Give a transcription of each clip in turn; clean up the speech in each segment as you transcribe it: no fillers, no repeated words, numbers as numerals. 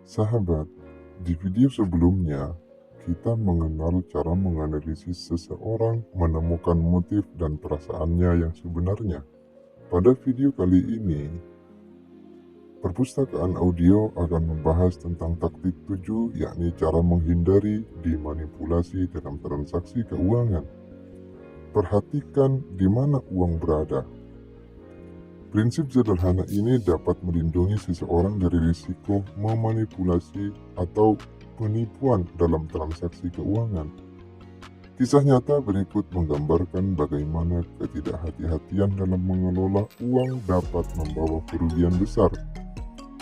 Sahabat, di video sebelumnya kita mengenal cara menganalisis seseorang menemukan motif dan perasaannya yang sebenarnya. Pada video kali ini, perpustakaan audio akan membahas tentang taktik 7, yakni cara menghindari dimanipulasi dalam transaksi keuangan. Perhatikan di mana uang berada. Prinsip sederhana ini dapat melindungi seseorang dari risiko memanipulasi atau penipuan dalam transaksi keuangan. Kisah nyata berikut menggambarkan bagaimana ketidakhati-hatian dalam mengelola uang dapat membawa kerugian besar.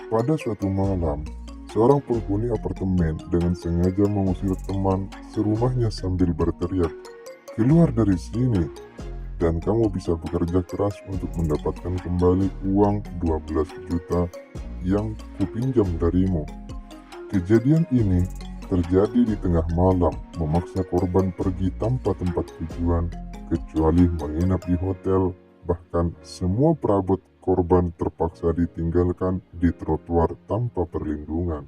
Pada suatu malam, seorang penghuni apartemen dengan sengaja mengusir teman serumahnya sambil berteriak, "Keluar dari sini, dan kamu bisa bekerja keras untuk mendapatkan kembali uang 12 juta yang kupinjam darimu." Kejadian ini terjadi di tengah malam, memaksa korban pergi tanpa tempat tujuan, kecuali menginap di hotel. Bahkan semua perabot korban terpaksa ditinggalkan di trotoar tanpa perlindungan.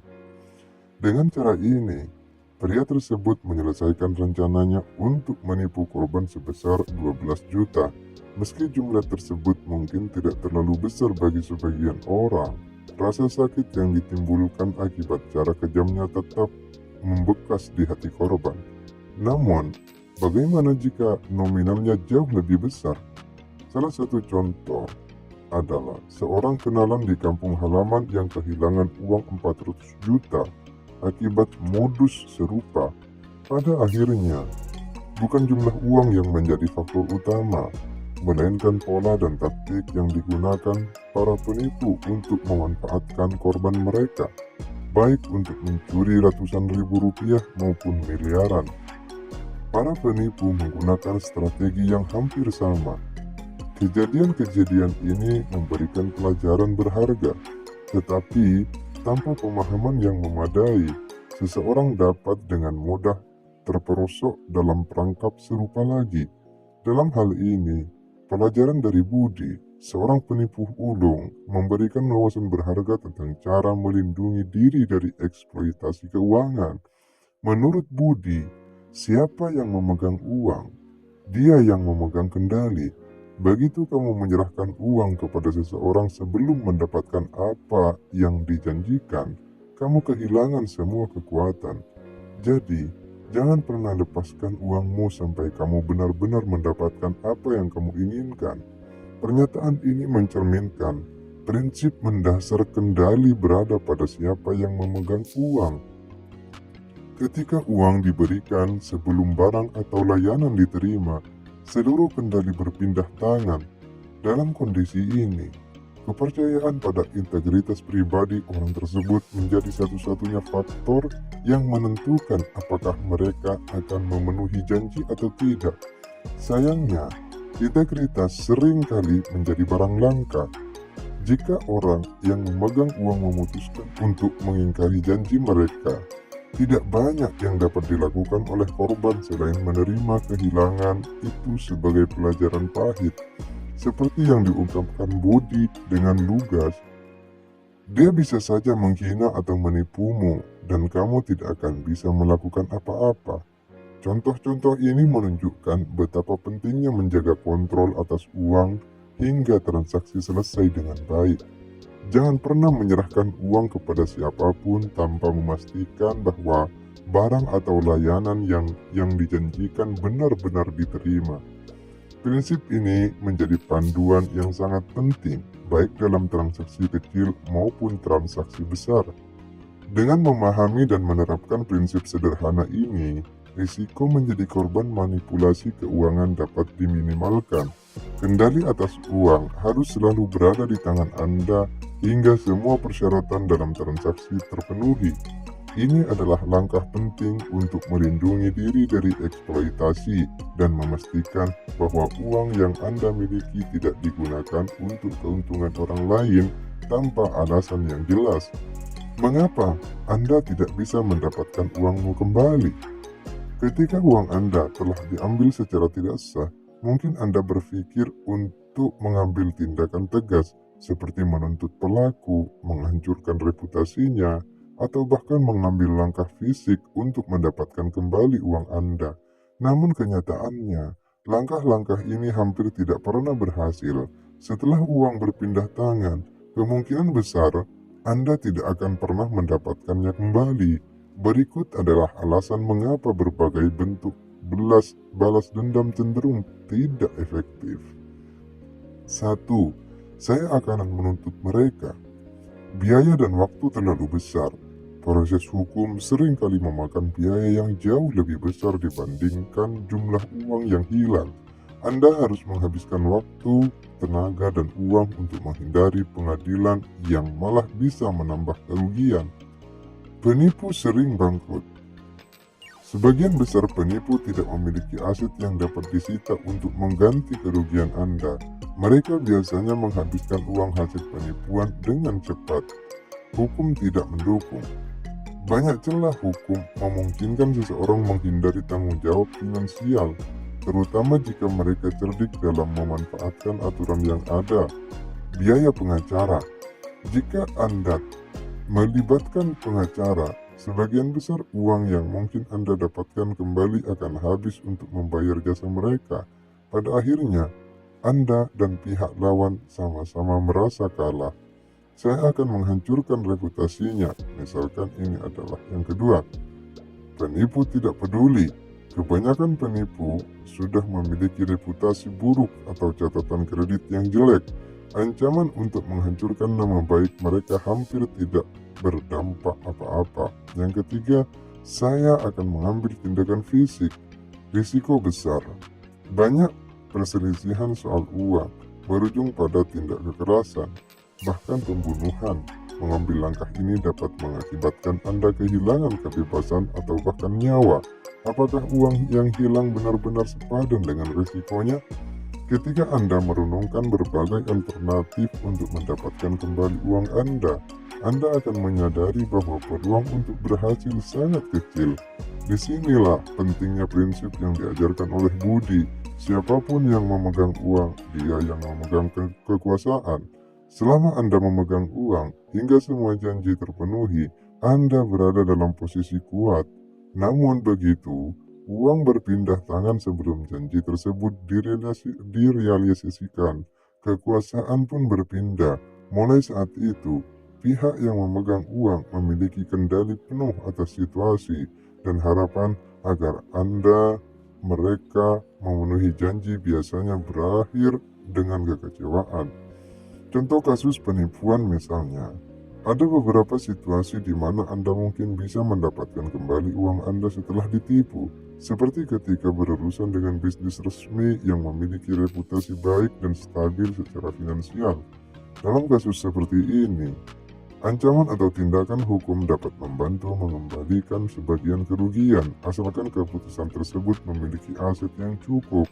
Dengan cara ini, pria tersebut menyelesaikan rencananya untuk menipu korban sebesar 12 juta. Meski jumlah tersebut mungkin tidak terlalu besar bagi sebagian orang, rasa sakit yang ditimbulkan akibat cara kejamnya tetap membekas di hati korban. Namun, bagaimana jika nominalnya jauh lebih besar? Salah satu contoh adalah seorang kenalan di kampung halaman yang kehilangan uang 400 juta akibat modus serupa. Pada akhirnya, bukan jumlah uang yang menjadi faktor utama, melainkan pola dan taktik yang digunakan para penipu untuk memanfaatkan korban mereka, baik untuk mencuri ratusan ribu rupiah maupun miliaran. Para penipu menggunakan strategi yang hampir sama. Kejadian-kejadian ini memberikan pelajaran berharga, tetapi tanpa pemahaman yang memadai, seseorang dapat dengan mudah terperosok dalam perangkap serupa lagi. Dalam hal ini, pelajaran dari Budi, seorang penipu ulung, memberikan wawasan berharga tentang cara melindungi diri dari eksploitasi keuangan. Menurut Budi, siapa yang memegang uang, dia yang memegang kendali. Begitu kamu menyerahkan uang kepada seseorang sebelum mendapatkan apa yang dijanjikan, kamu kehilangan semua kekuatan. Jadi, jangan pernah lepaskan uangmu sampai kamu benar-benar mendapatkan apa yang kamu inginkan. Pernyataan ini mencerminkan prinsip mendasar kendali berada pada siapa yang memegang uang. Ketika uang diberikan sebelum barang atau layanan diterima, seluruh kendali berpindah tangan. Dalam kondisi ini, kepercayaan pada integritas pribadi orang tersebut menjadi satu-satunya faktor yang menentukan apakah mereka akan memenuhi janji atau tidak. Sayangnya, integritas seringkali menjadi barang langka. Jika orang yang memegang uang memutuskan untuk mengingkari janji mereka, tidak banyak yang dapat dilakukan oleh korban selain menerima kehilangan itu sebagai pelajaran pahit. Seperti yang diungkapkan Budi dengan lugas, dia bisa saja menghina atau menipumu dan kamu tidak akan bisa melakukan apa-apa. Contoh-contoh ini menunjukkan betapa pentingnya menjaga kontrol atas uang hingga transaksi selesai dengan baik. Jangan pernah menyerahkan uang kepada siapapun tanpa memastikan bahwa barang atau layanan yang dijanjikan benar-benar diterima. Prinsip ini menjadi panduan yang sangat penting, baik dalam transaksi kecil maupun transaksi besar. Dengan memahami dan menerapkan prinsip sederhana ini, risiko menjadi korban manipulasi keuangan dapat diminimalkan. Kendali atas uang harus selalu berada di tangan Anda hingga semua persyaratan dalam transaksi terpenuhi. Ini adalah langkah penting untuk melindungi diri dari eksploitasi dan memastikan bahwa uang yang Anda miliki tidak digunakan untuk keuntungan orang lain tanpa alasan yang jelas. Mengapa Anda tidak bisa mendapatkan uangmu kembali? Ketika uang Anda telah diambil secara tidak sah, mungkin Anda berpikir untuk mengambil tindakan tegas seperti menuntut pelaku, menghancurkan reputasinya, atau bahkan mengambil langkah fisik untuk mendapatkan kembali uang Anda. Namun kenyataannya, langkah-langkah ini hampir tidak pernah berhasil. Setelah uang berpindah tangan, kemungkinan besar Anda tidak akan pernah mendapatkannya kembali. Berikut adalah alasan mengapa berbagai bentuk balas dendam cenderung tidak efektif. 1. Saya akan menuntut mereka. Biaya dan waktu terlalu besar. Proses hukum seringkali memakan biaya yang jauh lebih besar dibandingkan jumlah uang yang hilang. Anda harus menghabiskan waktu, tenaga, dan uang untuk menghindari pengadilan yang malah bisa menambah kerugian. Penipu sering bangkrut. Sebagian besar penipu tidak memiliki aset yang dapat disita untuk mengganti kerugian Anda. Mereka biasanya menghabiskan uang hasil penipuan dengan cepat. Hukum tidak mendukung. Banyak celah hukum memungkinkan seseorang menghindari tanggung jawab finansial, terutama jika mereka cerdik dalam memanfaatkan aturan yang ada. Biaya pengacara. Jika Anda melibatkan pengacara, sebagian besar uang yang mungkin Anda dapatkan kembali akan habis untuk membayar jasa mereka. Pada akhirnya, Anda dan pihak lawan sama-sama merasa kalah. Saya akan menghancurkan reputasinya. Misalkan ini adalah yang kedua. Penipu tidak peduli. Kebanyakan penipu sudah memiliki reputasi buruk atau catatan kredit yang jelek. Ancaman untuk menghancurkan nama baik mereka hampir tidak berdampak apa-apa. Yang ketiga, saya akan mengambil tindakan fisik. Risiko besar. Banyak perselisihan soal uang berujung pada tindak kekerasan, bahkan pembunuhan. Mengambil langkah ini dapat mengakibatkan Anda kehilangan kebebasan atau bahkan nyawa. Apakah uang yang hilang benar-benar sepadan dengan risikonya? Ketika Anda merenungkan berbagai alternatif untuk mendapatkan kembali uang Anda akan menyadari bahwa peluang untuk berhasil sangat kecil. Disinilah pentingnya prinsip yang diajarkan oleh Budi. Siapapun yang memegang uang, dia yang memegang kekuasaan. Selama Anda memegang uang, hingga semua janji terpenuhi, Anda berada dalam posisi kuat. Namun begitu, uang berpindah tangan sebelum janji tersebut direalisasikan. Kekuasaan pun berpindah. Mulai saat itu, pihak yang memegang uang memiliki kendali penuh atas situasi dan harapan agar mereka memenuhi janji biasanya berakhir dengan kekecewaan. Contoh kasus penipuan misalnya, ada beberapa situasi di mana Anda mungkin bisa mendapatkan kembali uang Anda setelah ditipu, seperti ketika berurusan dengan bisnis resmi yang memiliki reputasi baik dan stabil secara finansial. Dalam kasus seperti ini, ancaman atau tindakan hukum dapat membantu mengembalikan sebagian kerugian, asalkan keputusan tersebut memiliki aset yang cukup.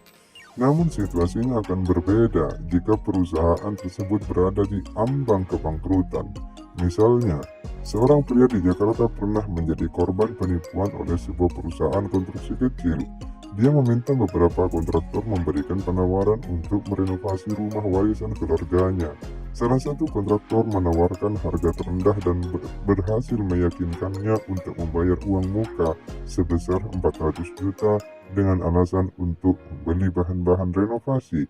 Namun situasinya akan berbeda jika perusahaan tersebut berada di ambang kebangkrutan. Misalnya, seorang pria di Jakarta pernah menjadi korban penipuan oleh sebuah perusahaan konstruksi kecil. Dia meminta beberapa kontraktor memberikan penawaran untuk merenovasi rumah warisan keluarganya. Salah satu kontraktor menawarkan harga terendah dan berhasil meyakinkannya untuk membayar uang muka sebesar 400 juta dengan alasan untuk membeli bahan-bahan renovasi.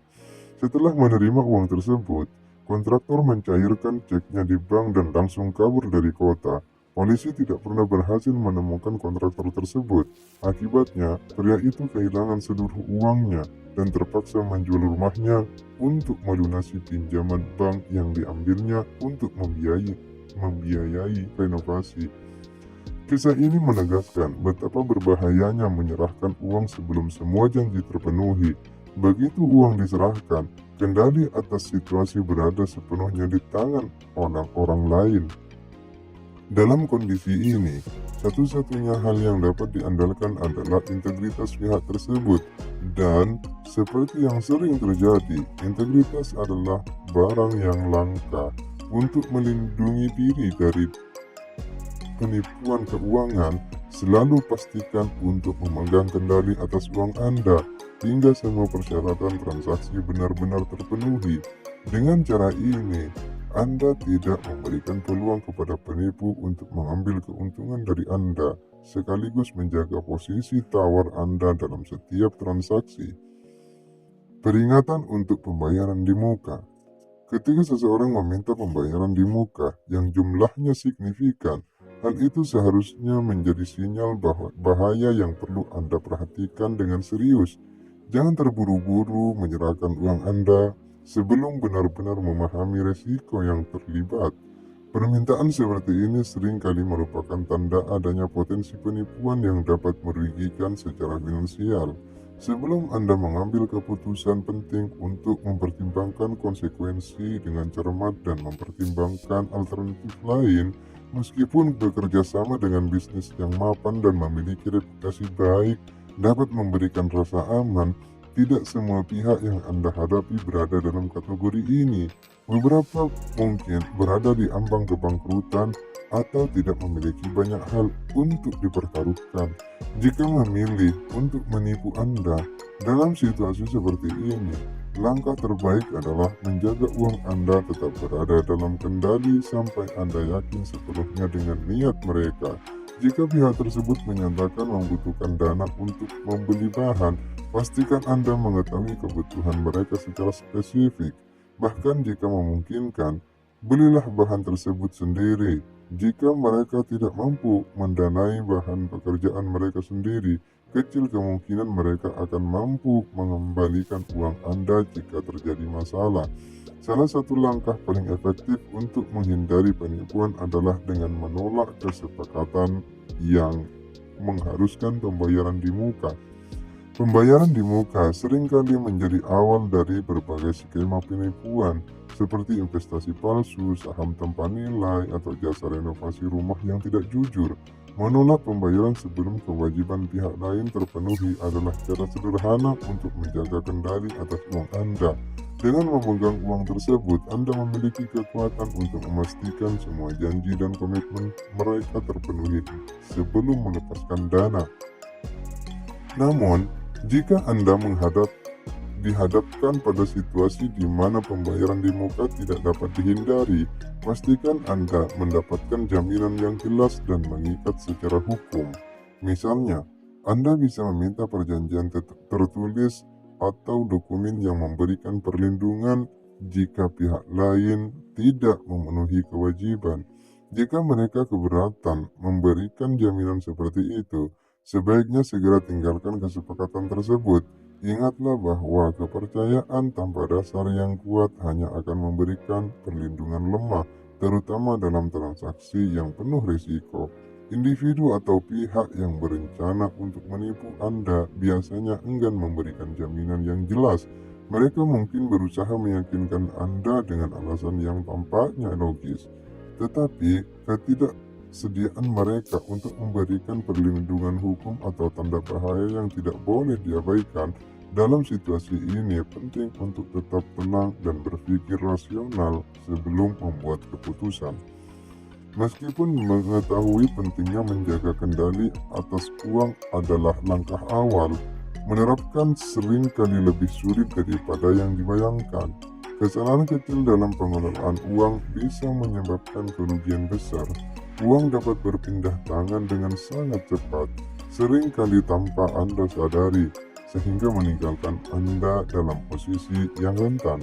Setelah menerima uang tersebut, kontraktor mencairkan ceknya di bank dan langsung kabur dari kota. Polisi tidak pernah berhasil menemukan kontraktor tersebut. Akibatnya, pria itu kehilangan seluruh uangnya dan terpaksa menjual rumahnya untuk melunasi pinjaman bank yang diambilnya untuk membiayai renovasi. Kisah ini menegaskan betapa berbahayanya menyerahkan uang sebelum semua janji terpenuhi. Begitu uang diserahkan, kendali atas situasi berada sepenuhnya di tangan orang-orang lain. Dalam kondisi ini, satu-satunya hal yang dapat diandalkan adalah integritas pihak tersebut. Dan seperti yang sering terjadi, integritas adalah barang yang langka. Untuk melindungi diri dari penipuan keuangan, selalu pastikan untuk memegang kendali atas uang Anda hingga semua persyaratan transaksi benar-benar terpenuhi. Dengan cara ini, Anda tidak memberikan peluang kepada penipu untuk mengambil keuntungan dari Anda, sekaligus menjaga posisi tawar Anda dalam setiap transaksi. Peringatan untuk pembayaran di muka. Ketika seseorang meminta pembayaran di muka yang jumlahnya signifikan, hal itu seharusnya menjadi sinyal bahwa bahaya yang perlu Anda perhatikan dengan serius. Jangan terburu-buru menyerahkan uang Anda sebelum benar-benar memahami resiko yang terlibat. Permintaan seperti ini sering kali merupakan tanda adanya potensi penipuan yang dapat merugikan secara finansial. Sebelum Anda mengambil keputusan penting untuk mempertimbangkan konsekuensi dengan cermat dan mempertimbangkan alternatif lain, meskipun bekerja sama dengan bisnis yang mapan dan memiliki reputasi baik dapat memberikan rasa aman, tidak semua pihak yang Anda hadapi berada dalam kategori ini. Beberapa mungkin berada di ambang kebangkrutan atau tidak memiliki banyak hal untuk dipertaruhkan. Jika memilih untuk menipu Anda dalam situasi seperti ini, langkah terbaik adalah menjaga uang Anda tetap berada dalam kendali sampai Anda yakin sepenuhnya dengan niat mereka. Jika pihak tersebut menyatakan membutuhkan dana untuk membeli bahan, pastikan Anda mengetahui kebutuhan mereka secara spesifik. Bahkan jika memungkinkan, belilah bahan tersebut sendiri. Jika mereka tidak mampu mendanai bahan pekerjaan mereka sendiri, kecil kemungkinan mereka akan mampu mengembalikan uang Anda jika terjadi masalah. Salah satu langkah paling efektif untuk menghindari penipuan adalah dengan menolak kesepakatan yang mengharuskan pembayaran di muka. Pembayaran di muka seringkali menjadi awal dari berbagai skema penipuan, seperti investasi palsu, saham tanpa nilai, atau jasa renovasi rumah yang tidak jujur. Menolak pembayaran sebelum kewajiban pihak lain terpenuhi adalah cara sederhana untuk menjaga kendali atas uang Anda. Dengan memegang uang tersebut, Anda memiliki kekuatan untuk memastikan semua janji dan komitmen mereka terpenuhi sebelum melepaskan dana. Namun, jika Anda dihadapkan pada situasi di mana pembayaran di muka tidak dapat dihindari, pastikan Anda mendapatkan jaminan yang jelas dan mengikat secara hukum. Misalnya, Anda bisa meminta perjanjian tertulis atau dokumen yang memberikan perlindungan jika pihak lain tidak memenuhi kewajiban. Jika mereka keberatan memberikan jaminan seperti itu, sebaiknya segera tinggalkan kesepakatan tersebut. Ingatlah bahwa kepercayaan tanpa dasar yang kuat hanya akan memberikan perlindungan lemah, terutama dalam transaksi yang penuh risiko. Individu atau pihak yang berencana untuk menipu Anda biasanya enggan memberikan jaminan yang jelas. Mereka mungkin berusaha meyakinkan Anda dengan alasan yang tampaknya logis, tetapi ketidaksediaan mereka untuk memberikan perlindungan hukum atau tanda bahaya yang tidak boleh diabaikan dalam situasi ini penting untuk tetap tenang dan berpikir rasional sebelum membuat keputusan. Meskipun mengetahui pentingnya menjaga kendali atas uang adalah langkah awal, menerapkan sering kali lebih sulit daripada yang dibayangkan. Kesalahan kecil dalam pengelolaan uang bisa menyebabkan kerugian besar. Uang dapat berpindah tangan dengan sangat cepat, sering kali tanpa Anda sadari, sehingga meninggalkan Anda dalam posisi yang rentan.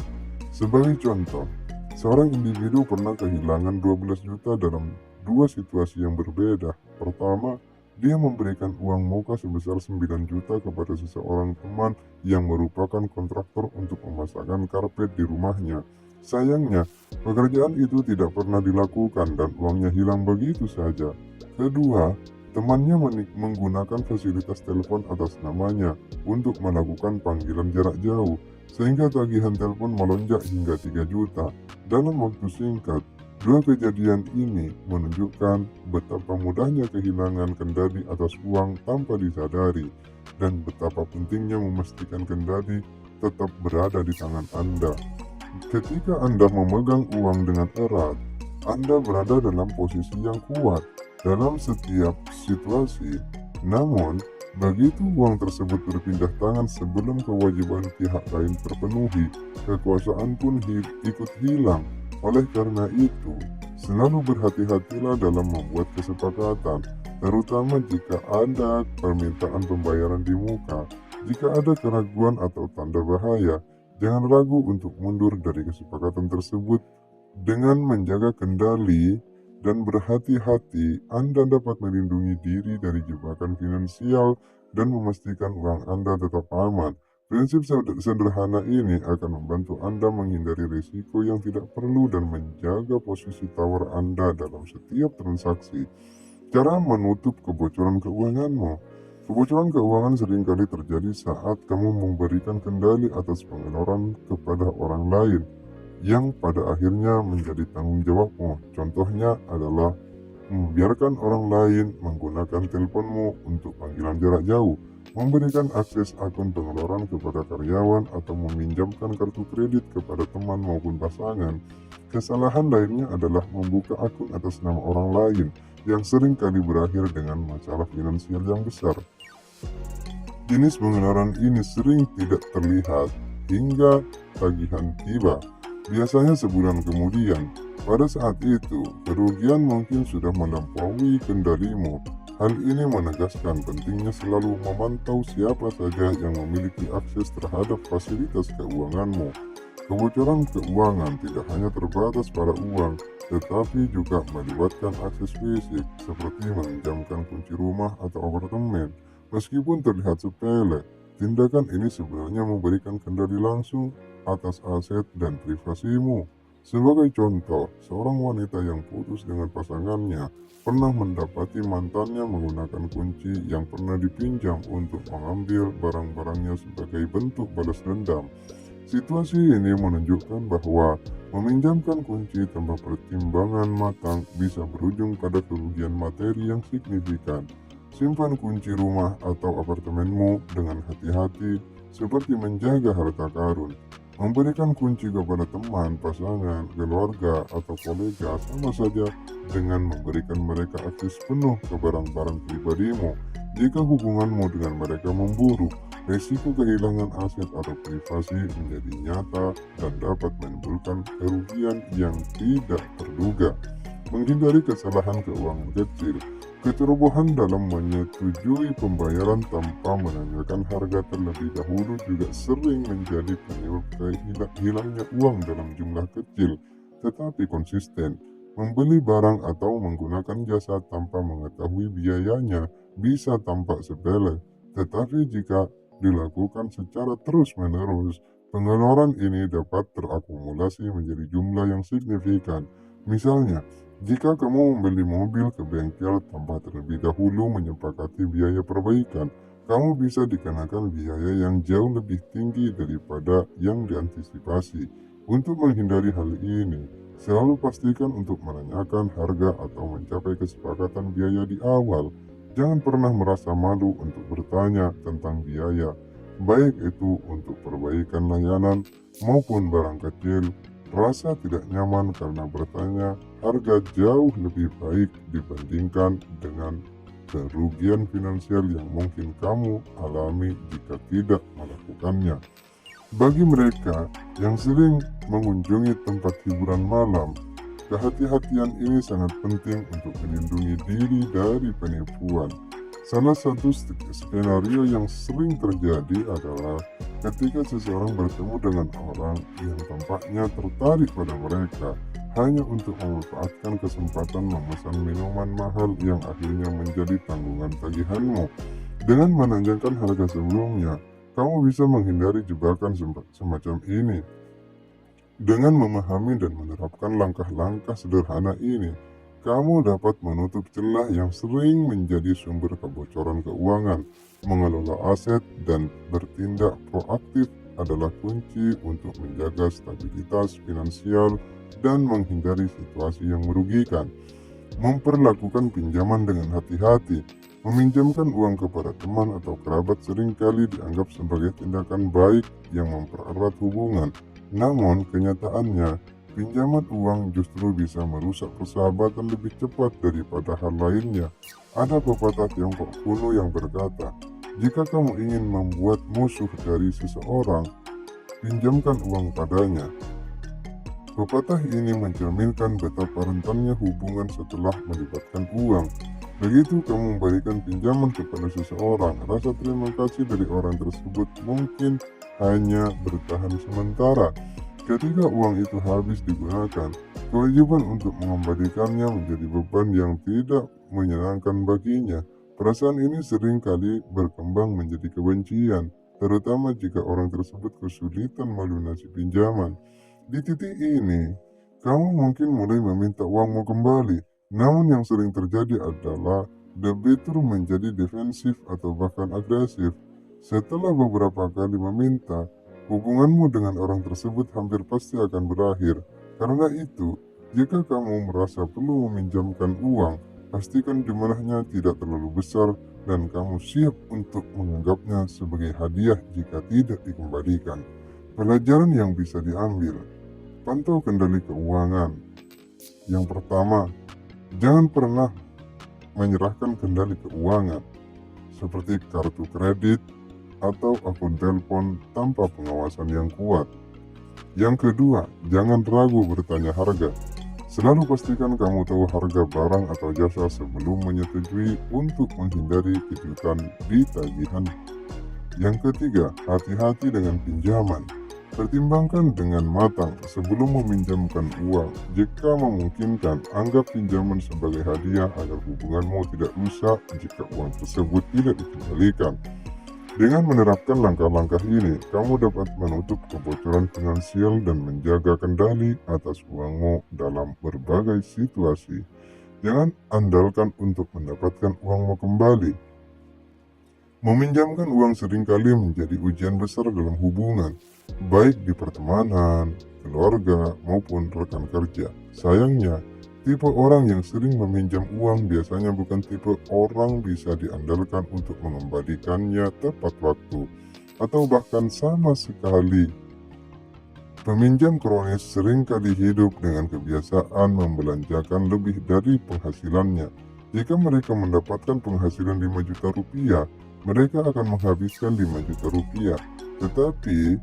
Sebagai contoh, seorang individu pernah kehilangan 12 juta dalam dua situasi yang berbeda. Pertama, dia memberikan uang muka sebesar 9 juta kepada seseorang teman yang merupakan kontraktor untuk memasangkan karpet di rumahnya. Sayangnya, pekerjaan itu tidak pernah dilakukan dan uangnya hilang begitu saja. Kedua, temannya menggunakan fasilitas telepon atas namanya untuk melakukan panggilan jarak jauh, sehingga tagihan telepon melonjak hingga 3 juta. Dalam waktu singkat, dua kejadian ini menunjukkan betapa mudahnya kehilangan kendali atas uang tanpa disadari, dan betapa pentingnya memastikan kendali tetap berada di tangan Anda. Ketika Anda memegang uang dengan erat, Anda berada dalam posisi yang kuat dalam setiap situasi. Namun, begitu uang tersebut berpindah tangan sebelum kewajiban pihak lain terpenuhi, kekuasaan pun ikut hilang. Oleh karena itu, selalu berhati-hatilah dalam membuat kesepakatan, terutama jika ada permintaan pembayaran di muka. Jika ada keraguan atau tanda bahaya, jangan ragu untuk mundur dari kesepakatan tersebut. Dengan menjaga kendali dan berhati-hati, Anda dapat melindungi diri dari jebakan finansial dan memastikan uang Anda tetap aman. Prinsip sederhana ini akan membantu Anda menghindari risiko yang tidak perlu dan menjaga posisi tawar Anda dalam setiap transaksi. Cara menutup kebocoran keuanganmu. Kebocoran keuangan seringkali terjadi saat kamu memberikan kendali atas pengeluaran kepada orang lain, yang pada akhirnya menjadi tanggung jawabmu. Contohnya adalah membiarkan orang lain menggunakan teleponmu untuk panggilan jarak jauh, memberikan akses akun pengeluaran kepada karyawan, atau meminjamkan kartu kredit kepada teman maupun pasangan. Kesalahan lainnya adalah membuka akun atas nama orang lain, yang sering kali berakhir dengan masalah finansial yang besar. Jenis pengeluaran ini sering tidak terlihat hingga tagihan tiba, biasanya sebulan kemudian. Pada saat itu, kerugian mungkin sudah melampaui kendalimu. Hal ini menegaskan pentingnya selalu memantau siapa saja yang memiliki akses terhadap fasilitas keuanganmu. Kebocoran keuangan tidak hanya terbatas pada uang, tetapi juga melibatkan akses fisik, seperti meminjamkan kunci rumah atau apartemen. Meskipun terlihat sepele, tindakan ini sebenarnya memberikan kendali langsung atas aset dan privasimu. Sebagai contoh, seorang wanita yang putus dengan pasangannya pernah mendapati mantannya menggunakan kunci yang pernah dipinjam untuk mengambil barang-barangnya sebagai bentuk balas dendam. Situasi ini menunjukkan bahwa meminjamkan kunci tanpa pertimbangan matang bisa berujung pada kerugian materi yang signifikan. Simpan kunci rumah atau apartemenmu dengan hati-hati, seperti menjaga harta karun. Memberikan kunci kepada teman, pasangan, keluarga, atau kolega sama saja dengan memberikan mereka akses penuh ke barang-barang pribadimu. Jika hubunganmu dengan mereka memburuk, risiko kehilangan aset atau privasi menjadi nyata dan dapat menimbulkan kerugian yang tidak terduga. Menghindari kesalahan keuangan kecil. Kecerobohan dalam menyetujui pembayaran tanpa menanyakan harga terlebih dahulu juga sering menjadi penyebab hilangnya uang dalam jumlah kecil tetapi konsisten. Membeli barang atau menggunakan jasa tanpa mengetahui biayanya bisa tampak sepele, tetapi jika dilakukan secara terus-menerus, pengeluaran ini dapat terakumulasi menjadi jumlah yang signifikan. Misalnya, jika kamu membeli mobil ke bengkel tanpa terlebih dahulu menyepakati biaya perbaikan, kamu bisa dikenakan biaya yang jauh lebih tinggi daripada yang diantisipasi. Untuk menghindari hal ini, selalu pastikan untuk menanyakan harga atau mencapai kesepakatan biaya di awal. Jangan pernah merasa malu untuk bertanya tentang biaya, baik itu untuk perbaikan layanan maupun barang kecil. Rasa tidak nyaman karena bertanya harga jauh lebih baik dibandingkan dengan kerugian finansial yang mungkin kamu alami jika tidak melakukannya. Bagi mereka yang sering mengunjungi tempat hiburan malam, kehati-hatian ini sangat penting untuk melindungi diri dari penipuan. Salah satu skenario yang sering terjadi adalah ketika seseorang bertemu dengan orang yang tampaknya tertarik pada mereka hanya untuk memanfaatkan kesempatan memesan minuman mahal yang akhirnya menjadi tanggungan tagihanmu. Dengan menanyakan harga sebelumnya, kamu bisa menghindari jebakan semacam ini. Dengan memahami dan menerapkan langkah-langkah sederhana ini, kamu dapat menutup celah yang sering menjadi sumber kebocoran keuangan. Mengelola aset dan bertindak proaktif adalah kunci untuk menjaga stabilitas finansial dan menghindari situasi yang merugikan. Memperlakukan pinjaman dengan hati-hati. Meminjamkan uang kepada teman atau kerabat seringkali dianggap sebagai tindakan baik yang mempererat hubungan. Namun kenyataannya, pinjaman uang justru bisa merusak persahabatan lebih cepat daripada hal lainnya. Ada pepatah Tiongkok kuno yang berkata, jika kamu ingin membuat musuh dari seseorang, pinjamkan uang padanya. Pepatah ini mencerminkan betapa rentannya hubungan setelah melibatkan uang. Begitu kamu memberikan pinjaman kepada seseorang, rasa terima kasih dari orang tersebut mungkin hanya bertahan sementara. Ketika uang itu habis digunakan, kewajiban untuk mengembalikannya menjadi beban yang tidak menyenangkan baginya. Perasaan ini sering kali berkembang menjadi kebencian, terutama jika orang tersebut kesulitan melunasi pinjaman. Di titik ini, kamu mungkin mulai meminta uangmu kembali, namun yang sering terjadi adalah debitur menjadi defensif atau bahkan agresif. Setelah beberapa kali meminta, hubunganmu dengan orang tersebut hampir pasti akan berakhir. Karena itu, jika kamu merasa perlu meminjamkan uang, pastikan jumlahnya tidak terlalu besar dan kamu siap untuk menganggapnya sebagai hadiah jika tidak dikembalikan. Pelajaran yang bisa diambil: pantau kendali keuangan. Yang pertama, jangan pernah menyerahkan kendali keuangan seperti kartu kredit atau akun telepon tanpa pengawasan yang kuat. Yang kedua, jangan ragu bertanya harga. Selalu pastikan kamu tahu harga barang atau jasa sebelum menyetujui untuk menghindari kejutan di tagihan. Yang ketiga, hati-hati dengan pinjaman. Pertimbangkan dengan matang sebelum meminjamkan uang. Jika memungkinkan, anggap pinjaman sebagai hadiah agar hubunganmu tidak rusak jika uang tersebut tidak dikembalikan. Dengan menerapkan langkah-langkah ini, kamu dapat menutup kebocoran finansial dan menjaga kendali atas uangmu dalam berbagai situasi. Jangan andalkan untuk mendapatkan uangmu kembali. Meminjamkan uang seringkali menjadi ujian besar dalam hubungan, baik di pertemanan, keluarga, maupun rekan kerja. Sayangnya, tipe orang yang sering meminjam uang biasanya bukan tipe orang bisa diandalkan untuk mengembalikannya tepat waktu, atau bahkan sama sekali. Peminjam kronis seringkali hidup dengan kebiasaan membelanjakan lebih dari penghasilannya. Jika mereka mendapatkan penghasilan 5 juta rupiah, mereka akan menghabiskan 5 juta rupiah. Tetapi,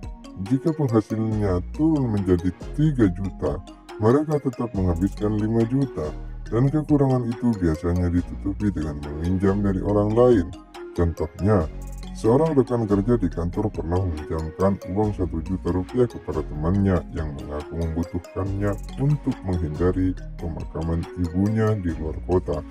jika penghasilannya turun menjadi 3 juta, mereka tetap menghabiskan 5 juta. Dan kekurangan itu biasanya ditutupi dengan meminjam dari orang lain. Contohnya, seorang rekan kerja di kantor pernah meminjamkan uang 1 juta rupiah kepada temannya yang mengaku membutuhkannya untuk menghindari pemakaman ibunya di luar kota.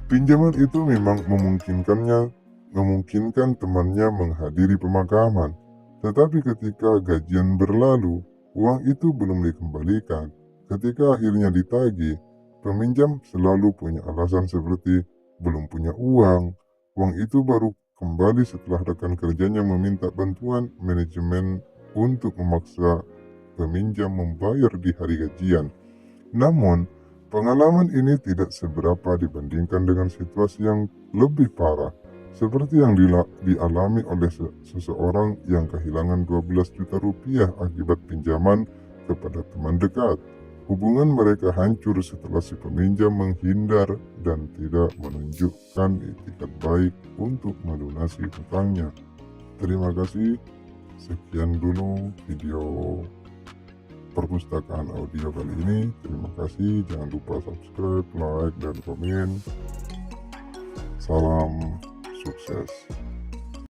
Pinjaman itu memang memungkinkan temannya menghadiri pemakaman, tetapi ketika gajian berlalu, uang itu belum dikembalikan. Ketika akhirnya ditagih, peminjam selalu punya alasan seperti belum punya uang. Uang itu baru kembali setelah rekan kerjanya meminta bantuan manajemen untuk memaksa peminjam membayar di hari gajian. Namun, pengalaman ini tidak seberapa dibandingkan dengan situasi yang lebih parah, seperti yang dialami oleh seseorang yang kehilangan 12 juta rupiah akibat pinjaman kepada teman dekat. Hubungan mereka hancur setelah si peminjam menghindar dan tidak menunjukkan itikat baik untuk melunasi hutangnya. Terima kasih. Sekian dulu video perpustakaan audio kali ini. Terima kasih. Jangan lupa subscribe, like, dan komen. Salam sukses.